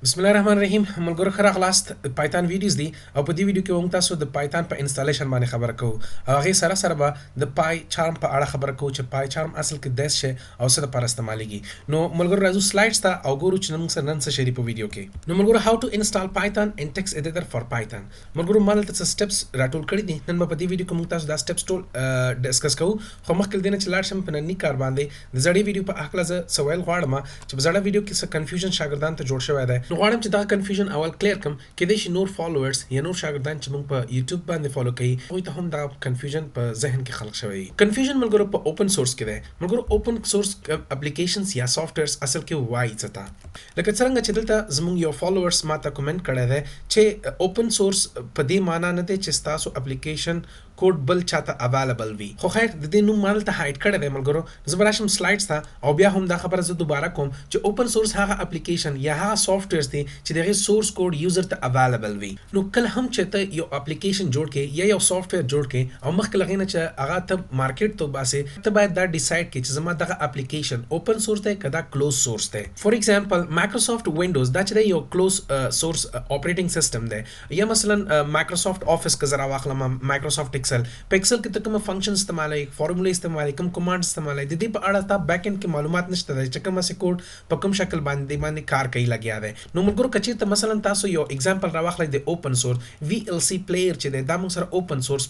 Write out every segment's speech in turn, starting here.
بسم الله الرحمن الرحیم ملګرو ښه راغلاست پایتان ویډیوز دي او په دې ویډیو کې موږ تاسو د پایتان په انسټالیشن باندې خبره کوو او هغې سره سره به د پای چارم په اړه خبره کوو چې پای چارم اصل کې داس شي او څه دپاره استعمالیږي نو ملګرو راځو سلایډز ته او ګورو چې موږ سره نن څه شي دي په ویډیو کې نو ملګرو هاو ټو انسټال پایتان ان ټکس ایډیټر فار پایتان ملګرو ما دلته څه سټپس راټول کړي دي نن به په دې ویډیو کې موږ تاسو دا سټپس ټول ډسکس کوو خو مخکې له دې نه چې لاړ شم په ننني کار باندې د زړې ویډیو په هکله زه څه ویل غواړم چې په زړه ویډیو کې څه کنفیوژن شاګردانو ته جوړ شوی دی نو غواړم چې دغه کنفیوژن اول کلیر کم کېدای شي نور فالوورز یا نور شاګردان چې موږ په یوټیوب باندې فالو کوي هغوی ته هم دا کنفیوژن په ذهن کې خلق شوی کنفیوژن ملګرو په اوپن سورس کې دی ملګرو اوپن سورس اپلیکیشنز یا سافټویرز اصل کې وایي څه ته لکه څرنګه چې دلته زموږ یو فالوورز ماته کومنټ کړی دی چې اوپن سورس په دې معنا نه دی چې ستاسو اپلیکیشن کوډ بل چاته اویلیبل وي خو خیر د دې نوم ما دلته هایډ کړی دی ملګرو زه به راشم سلایډز ته او بیا هم دا خبره زه دوباره کوم چې اوپن سورس هغه اپلیکیشن یا هغه سافټویرز دي چې د هغې سورس کوډ یوزر ته اویلیبل وي نو کله هم چې ته یو اپلیکیشن جوړ کړې یا یو سافټویر جوړ کړې او مخکې له هغې نه چې هغه ته مارکیټ ته وباسې ته باید دا ډیسایډ کړې چې زما دغه اپلیکیشن اوپن سورس دی که دا کلوز سورس دی فار ایگزامپل مایکروسافټ وینډوز دا چې دی یو کلوز سورس اپریټنګ سیسټم دی یا مثلا مایکروسافټ آفس که زه راواخلم مایکروسافټ ایکسل په ایکسل کې ته کومه فنکشن استعمالوي فارمولا استعمالوي کوم کمانډ استعمالوي د دې په اړه تا بیک اینډ کې معلومات نشته دی چې کومه سې کوډ په کوم شکل باندې کار کوي لګیا دی نو ملګرو که چېرته مثلا تاسو یو ایگزامپل راواخلئ د اوپن سورس وی ال سی پلیئر چې دی دا موږ سره اوپن سورس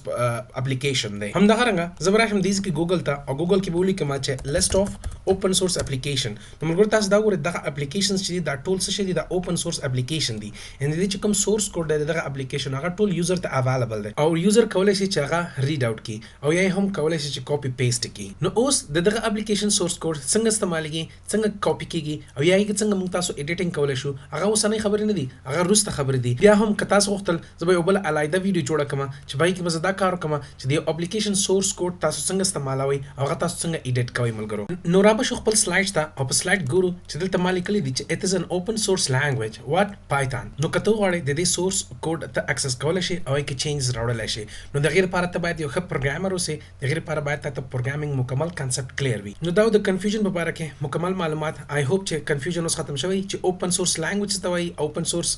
اپلیکیشن دی همدغه رنګه زه به راشم دې کې ګوګل ته او ګوګل کې به ولیکم چې لیسټ اف اوپن سورس اپلیکیشن نو ملګرو تاسو دا ګورئ دغه اپلیکیشنز چې دي دا ټول څه شي دي دا اوپن سورس اپلیکیشن دي یعنې د دې چې کوم سورس کوډ دی دغه اپلیکیشن هغه ټول یوزر ته اویلیبل دی او یوزر کولی شي چې هغه ریډ آوټ کړي او یا هم کولی شي چې کاپی پیسټ کړي نو اوس دغه اپلیکیشن سورس کوډ څنګه استعمالیږي څنګه کاپی کیږي او یا یې څنګه موږ تاسو ایډیټینګ کولی شو هغه اوسنۍ خبرې نه دي هغه وروسته خبرې دي بیا هم که تاسو غوښتل زه به یو بل علیحده ویډیو جوړه کړم چې په هغې کې به زه دا کار وکړم چې د یو اپلیکیشن سورس کوډ تاسو څنګه استعمالوئ او هغه تاسو څنګه ایډیټ کوئ ملګرو نو را به شو خپل سلایډز ته او په سلایډ ګورو چې دلته ما لیکلي دي چې اټ از ان اوپن سورس لینګویج واټ پایتان نو که ته غواړې د دې سورس کوډ ته اکسس کولی شي او هغې کې چینجز راوړلی شي نو د هغې لپاره ته باید یو ښه پروګرامر اوسې د هغې لپاره باید تا ته پروګرامینګ مکمل کنسپټ کلیر وي نو دا د کنفیوژن په باره کې مکمل معلومات آی هوپ چې کنفیوژن اوس ختم شوی چې اوپن سورس لینګویج ته وایي اوپن سورس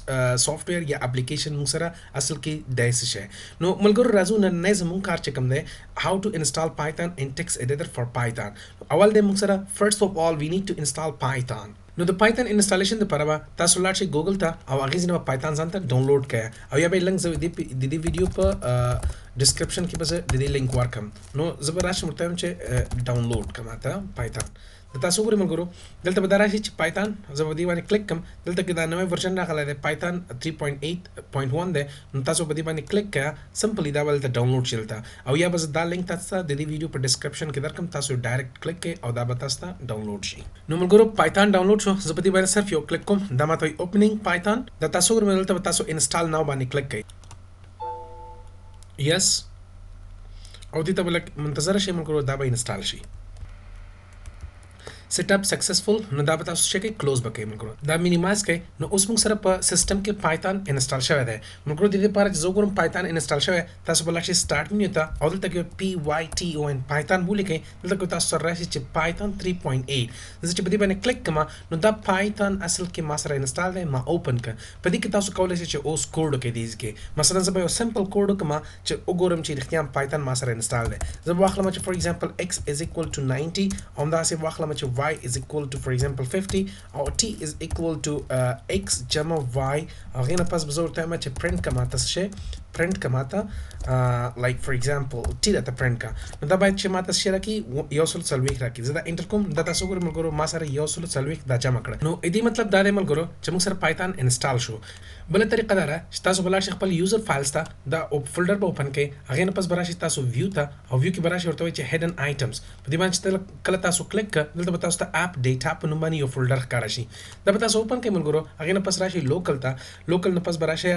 سافټویر یا اپلیکیشن موږ سره اصل کې دی څه شی نو ملګرو راځو نننی زموږ کار چې کوم دی هاو ټو انسټال پایتان ان ټکس ایډیټر فار پایتان اول دی موږ سره فرست اف آل وی نیډ ټو انسټال پایتان نو د پایتان انسټالیشن لپاره به تاسو لاړ شئ ګوګل ته او هغې ځینې به پایتان ځان ته ډاونلوډ کړئ او یا به یې لنک زه د دې ویډیو په ډسکرپشن کې به زه د دې لینک ورکړم نو زه به راشم ورته وایم چې ډاونلوډ کړم ته پایتان د تاسو وګورئ ملګرو دلته به دا راشي چې پایتان زه به دې باندې کلیک کړم دلته کې دا نوی ورژن راغلی دی پایتان 3.8.1 دی نو تاسو په دې باندې کلیک کړه سمپلی دا به دلته ډاونلوډ شي دلته او یا به زه دا لینک تاسو ته د دې ویډیو په ډسکرپشن کې درکړم تاسو ډایرکټ کلیک کړئ او دا به تاسو ته ډاونلوډ شي نو ملګرو پایتان ډاونلوډ شو زه په دې باندې صرف یو کلیک کوم دا ماته وایي اوپنینګ پایتان دا تاسو وګورئ دلته به تاسو انسټال ناو باندې کلیک کړئ یس او دې ته به لږ منتظره شئ ملګرو دا به انسټال شي سیټ اپ سکسسفل نو دا به تاسو چې کوئ کلوز به کوئ ملګرو دا مینیمایز کړئ نو اوس موږ سره په سیسټم کې پایتان انسټال شوی دی ملګرو د دې لپاره چې زه وګورم پایتان انسټال شوی تاسو به لاړ شئ سټارټ مینیو ته او دلته کې پی وای ټي او ان پایتان ولیکئ دلته کې تاسو سره راشي چې پایتان 3.8 زه چې په دې باندې کلیک کوم نو دا پایتان اصل کې ما سره انسټال دی ما اوپن کړ په دې کې تاسو کولی شئ چې اوس کوډ وکړئ دې کې مثلا زه به یو سمپل کوډ وکړم چې وګورم چې رښتیا پایتان ما سره انسټال دی زه به واخلم چې فار ایگزامپل x is equal to 90 او همداسې واخلم چې y is equal to for example 50 or t is equal to x جمع y هغې نه پس به زه ورته وایم چې پرنټ کړه ماته څه شی پرنټ کړه ماته لایک فار ایگزامپل ټي راته پرنټ کړه نو دا باید چې ماته څه راکړي 140 راکړي زه دا انټر کوم دا تاسو وګورئ ملګرو ما سره 140 دا جمع کړه نو دې مطلب دا دی ملګرو چې موږ سره پایتان انسټال شو بله طریقه دا ده چې تاسو به لاړ شئ خپل یوزر فایلز ته دا فولډر به اوپن کړئ هغې نه پس به راشئ تاسو ویو ته او ویو کې به راشئ ورته وایي چې هیډن آیټمز په دې باندې چې کله تاسو کلیک کړه دلته به تاسو ته اپ ډیټا په نوم باندې یو فولډر ښکاره شي دا به تاسو اوپن کړئ ملګرو هغې نه پس راشئ لوکل ته لوکل نه پس به راشئ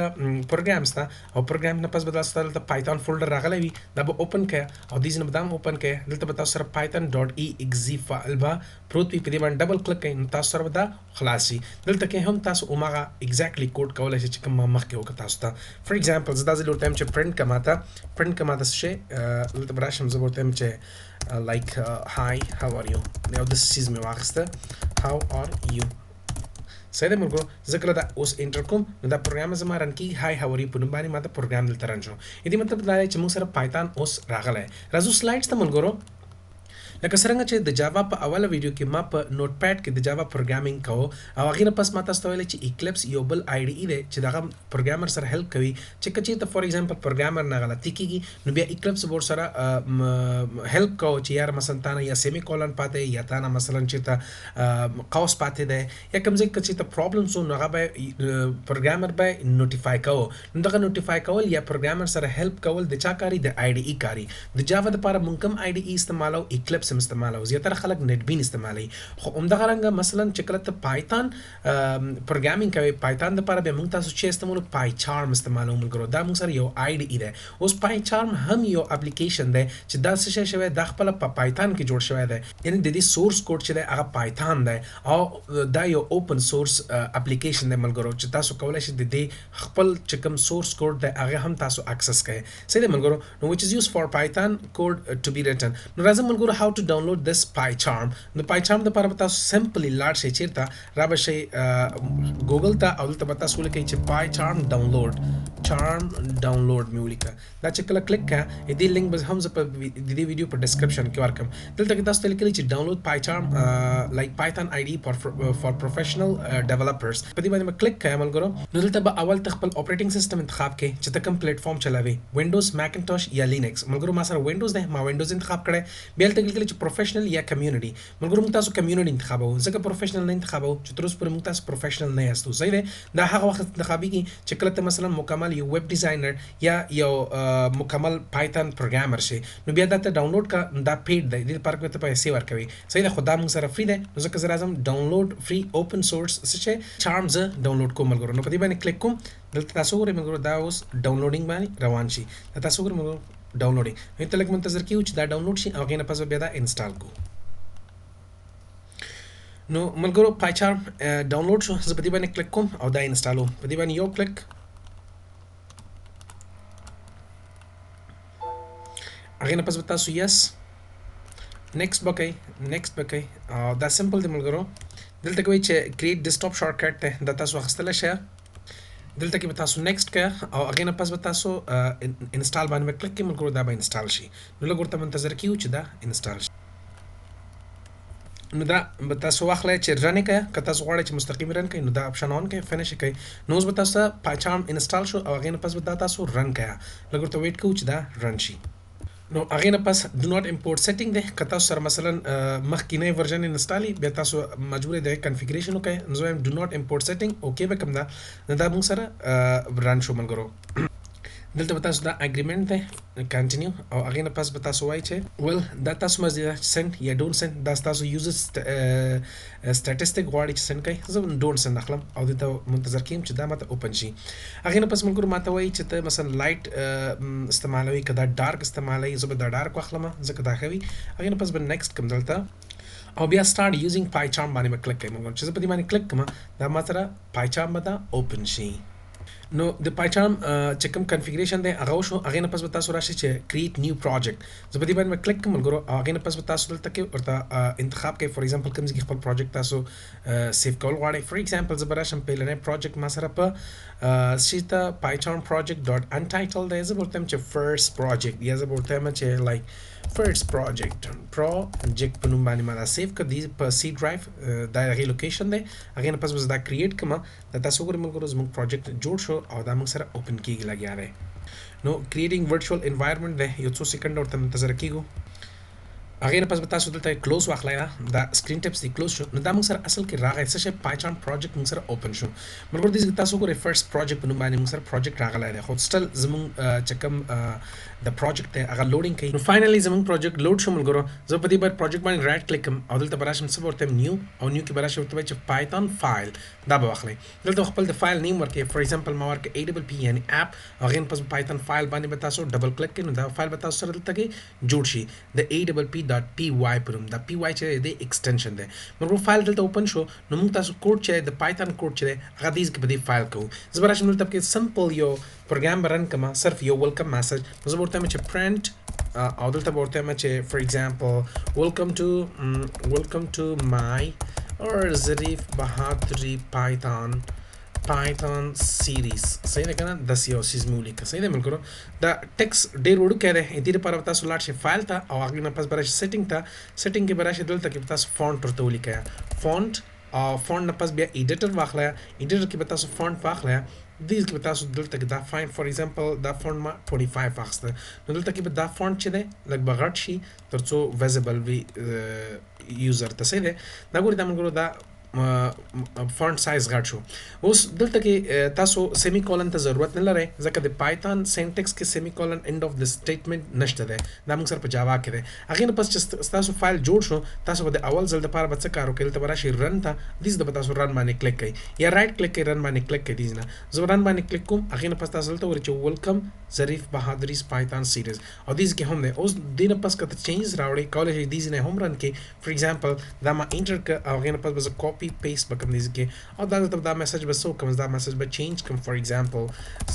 پروګرامز ته او پروګرام نه پس به تاسو ته دلته پایتان فولډر راغلی وي دا به اوپن کړئ او دې ځینې به دا هم اوپن کړئ دلته به تاسو سره پایتان ډاټ ای ایکزي فایل به پروت وي په دې باندې ډبل کلیک کړئ نو تاسو سره به دا خلاص شي دلته کې هم تاسو هماغه اګزیکټلی کوډ کولی شئ چې کوم ما مخکې وکړه تاسو ته فار ایگزامپل زه دا ځل ورته وایم چې پرنټ کړه ماته څه شی دلته به راشم زه به ورته وایم چې لایک هائی هاو آر یو یو داسې څیز مې واخیسته هاو آر یو صحیح ده ملګرو زه کله دا اوس انټر کوم نو دا پروګرام زما رن کی هاي هاو ار یو په نوم باندې ماته پروګرام دلته رن شو دې مطلب دا دی چې موږ سره پایتان اوس راغلی راځو سلایډز ته ملګرو لکه څنګه چې د جاوا په اوله ویډیو کې ما په نوٹ پیډ کې د جاوا پروګرامینګ کوو او هغه نه پس ما تاسو ته ویل چې ایکلیپس یو بل آی ډی ای دی چې دغه پروګرامر سره هیلپ کوي چې کچې ته فور ایگزامپل پروګرامر نه غلطي کیږي نو بیا ایکلیپس بور سره هیلپ کوو چې یار مثلا تا نه یا سیمی کولن پاتې یا تا نه مثلا چې ته قوس پاتې دی یا کوم ځای کچې ته پرابلمز نو هغه به پروګرامر به نوټیفای کوو نو دغه نوټیفای کول یا پروګرامر سره هیلپ کول د چا کاری د آی ډی ای کاری د جاوا لپاره مونږ کوم آی ډی ای استعمالو ایکلیپس استعمالو زیاتره خلک نت بین استعمالي خو همدغه رنګه مثلا چې کله ته پایتان پروګرامینګ کوي پایتان لپاره به موږ تاسو چې استعمالو پای چارم استعمالو ملګرو دا موږ سره یو آی ډی ای ده اوس پای چارم هم یو اپلیکیشن ده چې دا څه شوی د خپل په پایتان کې جوړ شوی ده یعنی د دې سورس کوډ چې ده هغه پایتان ده او دا یو اوپن سورس اپلیکیشن ده ملګرو چې تاسو کولای شئ د دې خپل چې کوم سورس کوډ ده هغه هم تاسو اکسس کړئ صحیح ده ملګرو نو which is used for python code to be written نو راځم ملګرو how to download this PyCharm نو PyCharm د لپاره تاسو سمپلی لاړ شئ چیرته را به شئ ګوګل ته او دلته به تاسو ولیکئ چې PyCharm download مې ولیکه دا چې کله کلیک کړه دې لینک به هم زه په دې ویډیو په ډسکرپشن کې ورکړم دلته کې تاسو ته لیکلي چې ډاونلوډ PyCharm لایک Python IDE for professional developers په دې باندې کلیک کړئ ملګرو نو دلته به اول خپل اپریټینګ سیستم انتخاب کړئ چې ته کوم پلیټ فارم چلاوي وینډوز ماکنټوش یا لینکس ملګرو ما سره وینډوز ده ما وینډوز انتخاب کړی بیا دلته لیکلي چې پروفیشنل یا کمیونټي ملګرو موږ تاسو کمیونټي انتخابو ځکه پروفیشنل نه انتخابو چې تر اوسه پورې موږ تاسو پروفیشنل نه یاستو صحیح ده دا هغه وخت انتخابيږي چې کله ته مثلا مکمل یو ویب ډیزاینر یا یو مکمل پایتون پروګرامر شي نو بیا دا ته ډاونلوډ کا دا پیډ دی د لپاره ته پیسې ورکوي صحیح ده خدای موږ سره فری ده نو ځکه زه راځم ډاونلوډ فری اوپن سورس څه چارم زه ډاونلوډ کوم ملګرو نو په دې باندې کلیک کوم دلته تاسو ګورئ ملګرو دا اوس ډاونلوډینګ باندې روان شي تاسو ګورئ ملګرو ډاونلوډینګ نو ته لږ منتظر کیو چې دا ډاونلوډ شي او هغه نه پس بیا دا انسټال کو نو ملګرو PyCharm ډاونلوډ شو زه په دې باندې کلیک کوم او دا انسټالو په دې باندې یو کلیک هغه نه پس تاسو یس نیکسټ بکای او دا سمپل دی ملګرو دلته کوي چې کریټ ډیسکټاپ شارټکټ ته دا تاسو اخستل شئ دلته کې به تاسو نیکسټ کړئ او هغه نه پس به تاسو انسټال باندې کلیک کړئ ملګرو دا به انسټال شي نو لږ ورته منتظر کیو چې دا انسټال شي نو دا به تاسو واخلئ چې رن کړئ که تاسو غواړئ چې مستقیم رن کړئ نو دا اپشن آن کړئ فینش کړئ نو اوس به تاسو PyCharm انسټال شو او هغه نه پس به دا تاسو رن کړئ لږ ورته ویټ کوو چې دا رن شي نو هغه نه پس ډو ناٹ امپورټ سیټینګ ده که تاسو سره مثلا مخکینی ورژن انسټالي بیا تاسو مجبور دی کنفیګریشن وکړئ نو زه ډو ناٹ امپورټ سیټینګ اوکے به کوم دا دا موږ سره رن شو ملګرو دلته به تاسو دا اګریمنټ ده کنټینیو او هغه نه پس به تاسو وایي چې ول دا تاسو مزه سند یا ډونټ سند دا تاسو یوزر سټاتستیک غواړي چې سند کوي زه ډونټ سند اخلم او دلته منتظر کیم چې دا ماته اوپن شي هغه نه پس ملګرو ماته وایي چې ته مثلا لایټ استعمالوي کدا ډارک استعمالوي زه به دا ډارک واخلم ځکه دا خوي هغه نه پس به نیکسټ کوم دلته او بیا start using PyCharm باندې کلیک کوم چې زه په دې باندې کلیک کوم دا ماته PyCharm به دا اوپن شي نو د PyCharm چې کوم کنفیګریشن دی هغه شو هغه نه پس به تاسو راشي چې کریټ نیو پروجیکټ زه په دې باندې کلیک کوم ملګرو هغه نه پس به تاسو دلته کې ورته انتخاب کوي فور ایگزامپل کوم ځای خپل پروجیکټ تاسو سیو کول غواړئ فور ایگزامپل زه به راشم په لنې پروجیکټ ما سره په شیته PyCharm project.untitled دی زه ورته چې فرست پروجیکټ یا زه ورته چې لایک فرست پروجیکټ په نوم باندې ما دا سیو کړ دی په سی ډرایو دا هغه لوکیشن دی هغه نه پس به دا کریټ کوم دا تاسو ګورئ ملګرو زموږ پروجیکټ جوړ شو او دا موږ سره اوپن کیږي لګیا دی نو کریټینګ ورچوال انوایرنمنت دی یو څو سکند ورته منتظر کیږو هغه نه پس به تاسو دلته کلوز واخلئ دا سکرین ټیپس دی کلوز شو نو دا موږ سره اصل کې راغی څه شي PyCharm پروجیکټ موږ سره اوپن شو ملګرو دې تاسو ګورئ فرست پروجیکټ په نوم باندې موږ سره پروجیکټ راغلی دی خو سټل زموږ چې کوم د پروجیکټ دی هغه لوډینګ کوي نو فائنلی زموږ پروجیکټ لوډ شو ملګرو زه په دې باندې پروجیکټ باندې رائټ کلیک کوم او دلته براشم څه ورته نیو او نیو کې براشم ورته چې Python فایل دا به واخلئ دلته خپل د فایل نیم ورکړئ فور ایگزامپل ما ورکړ AWP یعنی اپ هغه پس Python فایل باندې به تاسو ډبل کلیک کړئ نو دا فایل به تاسو سره دلته کې جوړ شي د AWP.py پروم دا py چې د ایکسټنشن دی موږ فایل دلته اوپن شو نو موږ تاسو کوډ چې د Python کوډ چې هغه دې کې په دې فایل کوو زبر راشم دلته کې سمپل یو پروګرام رن کما صرف یو ویلکم میسج زه ورته چې print او دلته به ورته وایم چې فور ایگزامپل welcome to my or ظریف بهادري python series صحیح ده کنه داسې یو سیز مې ولیکه صحیح ده ملګرو دا ټیکس ډېر وړوکی دی دې لپاره به تاسو لاړ شئ فایل ته او هغې نه پس به راشئ سیټینګ ته سیټینګ کې به راشئ دلته کې به تاسو فونټ ورته ولیکئ فونټ او فونټ نه پس بیا ایډیټر واخلئ ایډیټر کې به تاسو فونټ واخلئ دې کې به تاسو دلته کې دا فاین فور ایگزامپل دا فونټ ما 25 واخیسته نو دلته کې به دا فونټ چې دی لږ به غټ شي تر څو ویزیبل وي یوزر ته صحیح دی دا ګورئ دا ملګرو دا فونټ سایز غټ شو اوس دلته کې تاسو سیمی کولن ته ضرورت نه لرئ ځکه د پایتون سینټیکس کې سیمی کولن اینډ اف د سټیټمنټ نشته دی دا موږ سره په جاوا کې دی هغې نه پس چې تاسو فایل جوړ شو تاسو به د اول ځل دپاره به څه کار وکړئ دلته به راشئ رن ته دېس ته به تاسو رن باندې کلیک کوئ یا رایټ کلیک کوئ رن باندې کلیک کوئ دېس نه زه به رن باندې کلیک کوم هغې نه پس تاسو دلته وګورئ چې ویلکم ظریف بهادریز پایتون سیریز او دېس کې هم دی اوس دې نه پس که ته چینجز راوړئ کولی شئ دېس نه هم رن کړئ فور ایگزامپل دا ما انټر کړه او هغې نه پس به زه کاپي پیسټ به کوم کې او دا میسج به څه وکړم دا میسج به چینج کوم فور ایگزامپل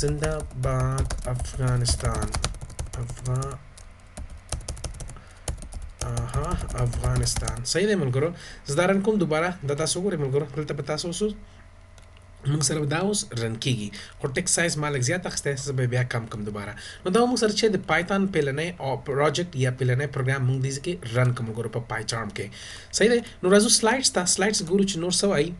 زنده باد افغانستان افغانستان صحیح دی ملګرو زه دا رن کوم دوباره دا تاسو وګورئ ملګرو دلته به تاسو اوس موږ سره دا اوس رن کېږي خو ټیکس سایز ما لږ زیات اخیستی زه به بیا کم کم دوباره نو دا موږ سره چې د پایتون پیلنی او پروجیکټ یا پیلنی پروګرام موږ دې کې رن کوم وګورو په پای چارم کې صحیح دی نو راځو سلایډس ته سلایډس ګورو چې نور څه وایي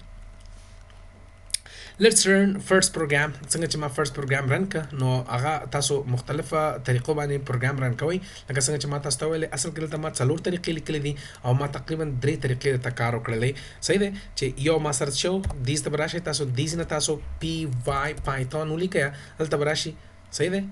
Let's run first program څنګه چې ما first program run ک نو هغه تاسو مختلفه طریقو باندې program run کوئ لکه څنګه چې ما تاسو ته ویل اصل کې دلته ما 4 طریقې لیکلې دي او ما تقریبا 3 طریقې ته کار وکړلې صحیح دی چې یو ما سره شو دیس ته راشي تاسو دیس نه تاسو پی وای پایتون ولیکئ دلته راشي صحیح دی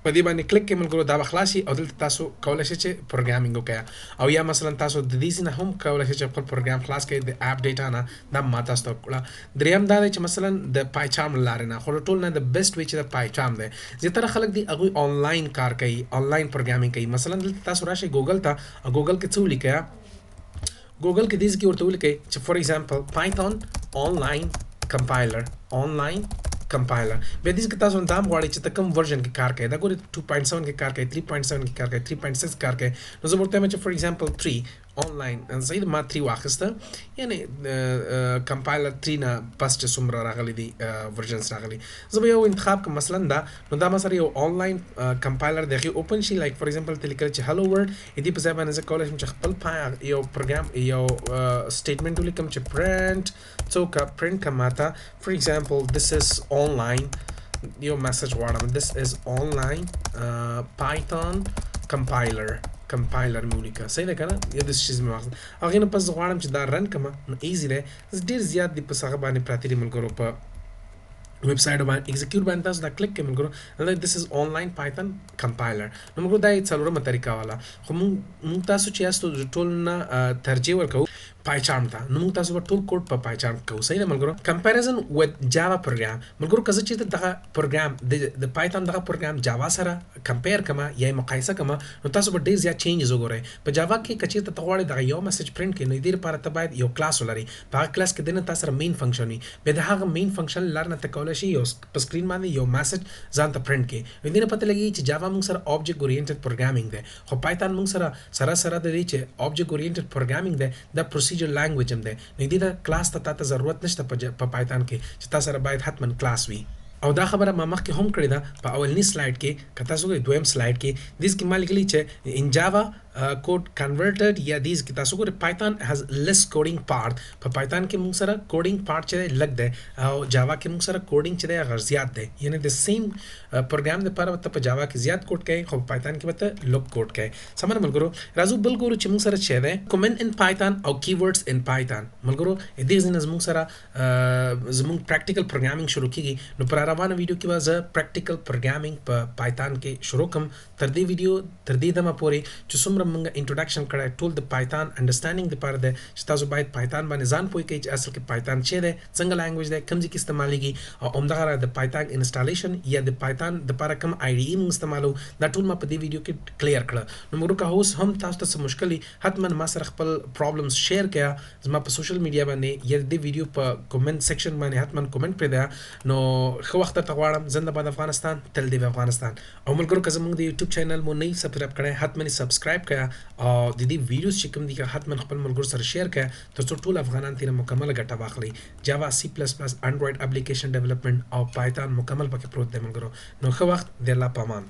په دې باندې کلیک کې ملګرو دا به خلاصي او دلته تاسو کولی شئ چې پروګرامینګ وکړئ او یا مثلا تاسو د دې نه هم کولی شئ چې خپل پروګرام خلاص کړئ د اپ ډیټا نه دا ما تاسو ته وکړه دریم دا دی چې مثلا د پای چارم لارې نه خو ټول نه د بیسټ وی چې د پای چارم دی زیاتره خلک دي هغوی آنلاین کار کوي آنلاین پروګرامینګ کوي مثلا دلته تاسو راشئ ګوګل ته او ګوګل کې څه ولیکئ ګوګل کې دې کې ورته ولیکئ چې فور ایگزامپل پایتون آنلاین کمپایلر compiler بیا دې کې تاسو اندام غواړئ چې ته کوم ورژن کې کار کوئ دا ګورئ 2.7 کې کار کوئ 3.7 کې کار کوئ 3.6 کار کوئ نو زه ورته وایم چې فور ایگزامپل 3 آنلاین صحیح ما 3 واخیسته یعنی کمپایلر 3 نه پس چې څومره راغلی دي ورژنز راغلي زه به یو انتخاب کوم مثلا دا نو دا مثلا یو آنلاین کمپایلر د هغې اوپن شي لایک فور ایگزامپل ته لیکل چې هلو ورډ دې په ځای باندې زه کولی شم چې خپل یو پروګرام یو سټیټمنټ ولیکم چې پرنټ څوک پرنټ کړم ماته فور ایگزامپل this is online یو میسج غواړم this is online python compiler مې ولیکه صحیح ده که نه یا داسې چیز مې واخله هغې نه پس زه غواړم چې دا رن کړمه نو ایزي دی ډېر زیات دي پس هغه باندې پراته دي ملګرو په ویب سایټ باندې ایگزیکیوټ باندې تاسو دا کلیک کړئ ملګرو this is online python compiler نو ملګرو دا یې څلورمه طریقه والا خو موږ تاسو چې یاستو ټول نه ترجیح ورکوو پای چارم ته نو موږ تاسو به ټول کوډ په پای چارم کوو صحیح ده ملګرو کمپیریزن وذ جاوا پروګرام ملګرو که زه چېرته دغه پروګرام د پایتون دغه پروګرام جاوا سره کمپیر کړمه یا یې مقایسه کړمه نو تاسو به ډېر زیات چینجز وګورئ په جاوا کې که چېرته ته غواړئ دغه یو میسج پرنټ کړئ نو دې لپاره ته باید یو کلاس ولرئ په هغه کلاس کې دننه تا سره مین فنکشن وي بیا د هغه مین فنکشن لار نه ته کولی شئ یو په سکرین باندې یو میسج ځان ته پرنټ کړئ نو دې نه پته لګېږي چې جاوا موږ سره آبجیکټ اورینټډ پروګرامینګ دی خو پایتون موږ سره د دې چې آبجیکټ اورینټډ پروګرامینګ دی دا پروسیجر لانګویج هم دی نو دې د کلاس ته ضرورت نشته په پایتون کې چې تا سره باید حتما کلاس وي او دا خبره ما مخکې هم کړې ده په اولنی سلایډ کې که تاسو ګورئ دویم سلایډ کې دیس کې ما لیکلي چې ان جاوا code converted یا دیز کې تاسو ګورئ پایتون has less coding part په پایتون کې موږ سره کوډینګ پارت چې دی لږ دی او جاوا کې موږ سره کوډینګ چې دی هغه زیات دی یعنی د سیم پروګرام دپاره به ته په جاوا کې زیات کوډ کوئ خو په پایتون کې به ته لږ کوډ کوئ سمه ملګرو راځو بل ګورو چې موږ سره چې دی کومنټ ان پایتون او کیورډز ان پایتون ملګرو دې ځای نه زموږ سره زموږ پریکټیکل پروګرامینګ شروع کېږي نو پر روانه ویډیو کې به زه پریکټیکل پروګرامینګ په پایتون کې شروع کوم تر دې ویډیو تر دې دمه پورې چې څومره موږ انټروډکشن کړی ټول د پایثان انډرستانډینګ لپاره دی چې تاسو باید پایثان باندې ځان پوه کړئ چې اصل کې پایثان څه دی څنګه لانګویج دی کوم ځای کې استعمالیږي او همدغه د پایثان انسټالیشن یا د پایثان د لپاره کوم آی ډي ای موږ استعمالو دا ټول ما په دې ویډیو کې کلیر کړه. نو موږ که اوس هم تاسو ته څه مشکل حتما ما سره خپل پرابلمز شیر کړه زما په سوشل میډیا باندې یا د ویډیو په کومنټ سیکشن باندې حتما کومنټ پرې نو خو وخت ته غواړم. زنده باد افغانستان، تل دی افغانستان. او ملګرو که زموږ د یوټیوب چینل مو نه سبسکرایب کړئ حتما سبسکرایب کړئ او د دې ویډیوز چې کوم دي حتما خپل ملګرو سره شیر کړئ ترڅو ټول افغانان تیره مکمل ګټه واخلي. جاوا سی پلس پلس انډراید اپلیکیشن ډیولپمنٹ او پایثان مکمل پکې پروت دی ملګرو. نو ښه وخت د الله په امان.